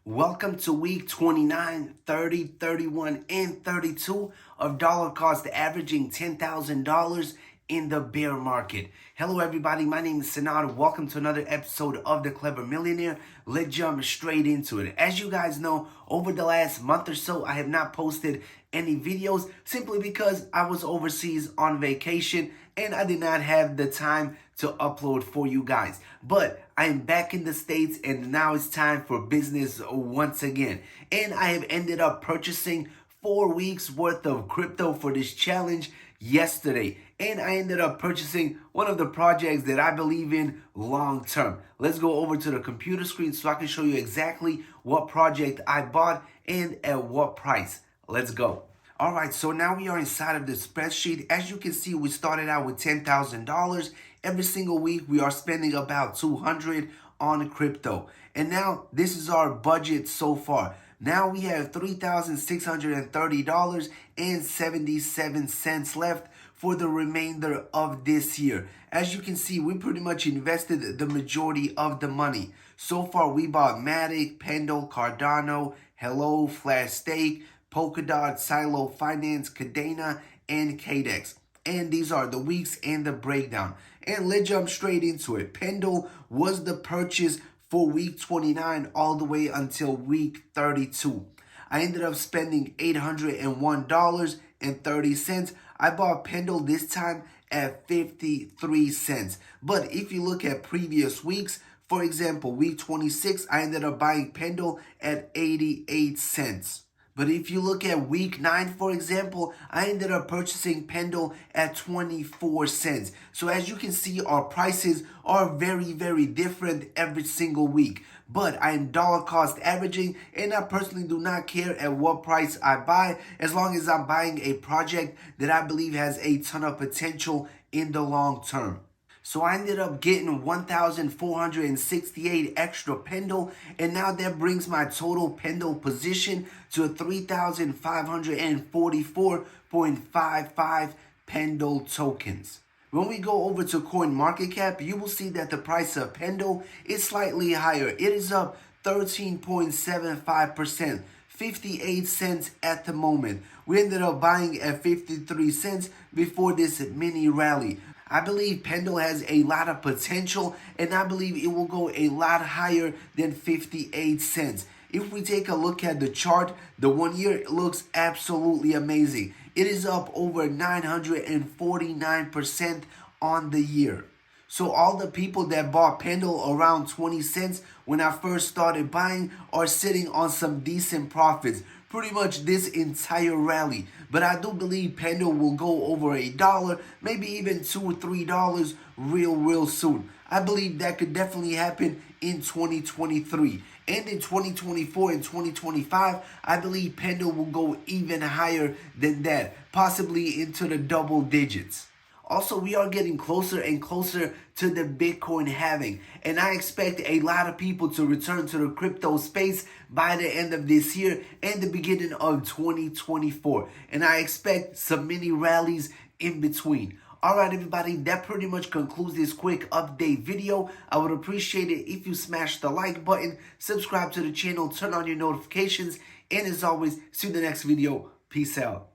Welcome to week 29, 30, 31, and 32 of dollar cost averaging $10,000 in the bear market. Hello everybody, my name is Sanad. Welcome to another episode of The Clever Millionaire. Let's jump straight into it. As you guys know, over the last month or so, I have not posted any videos simply because I was overseas on vacation and I did not have the time to upload for you guys. But I am back in the States and now it's time for business once again. And I have ended up purchasing 4 weeks worth of crypto for this challenge yesterday. And I ended up purchasing one of the projects that I believe in long term. Let's go over to the computer screen so I can show you exactly what project I bought and at what price. Let's go. All right, so now we are inside of the spreadsheet. As you can see, we started out with $10,000. Every single week, we are spending about $200 on crypto. And now this is our budget so far. Now we have $3,630.77 left for the remainder of this year. As you can see, we pretty much invested the majority of the money. So far, we bought Matic, Pendle, Cardano, Hello, Flash Stake, Polkadot, Silo Finance, Cadena, and Cadex. And these are the weeks and the breakdown. And let's jump straight into it. Pendle was the purchase for week 29 all the way until week 32. I ended up spending $801.30. I bought Pendle this time at 53 cents. But if you look at previous weeks, for example, week 26, I ended up buying Pendle at 88 cents. But if you look at week 9, for example, I ended up purchasing Pendle at 24 cents. So as you can see, our prices are very, very different every single week. But I am dollar cost averaging, and I personally do not care at what price I buy, as long as I'm buying a project that I believe has a ton of potential in the long term. So I ended up getting 1,468 extra Pendle, and now that brings my total Pendle position to 3,544.55 Pendle tokens. When we go over to CoinMarketCap, you will see that the price of Pendle is slightly higher. It is up 13.75%. 58 cents at the moment. We ended up buying at 53 cents before this mini rally. I believe Pendle has a lot of potential, and I believe it will go a lot higher than 58 cents. If we take a look at the chart, the 1 year looks absolutely amazing. It is up over 949% on the year. So all the people that bought Pendle around 20 cents when I first started buying are sitting on some decent profits pretty much this entire rally. But I do believe Pendle will go over $1, maybe even $2 or $3 real soon. I believe that could definitely happen in 2023. And in 2024 and 2025, I believe Pendle will go even higher than that, possibly into the double digits. Also, we are getting closer and closer to the Bitcoin halving, and I expect a lot of people to return to the crypto space by the end of this year and the beginning of 2024. And I expect some mini rallies in between. Alright everybody, that pretty much concludes this quick update video. I would appreciate it if you smash the like button, subscribe to the channel, turn on your notifications, and as always, see you in the next video. Peace out.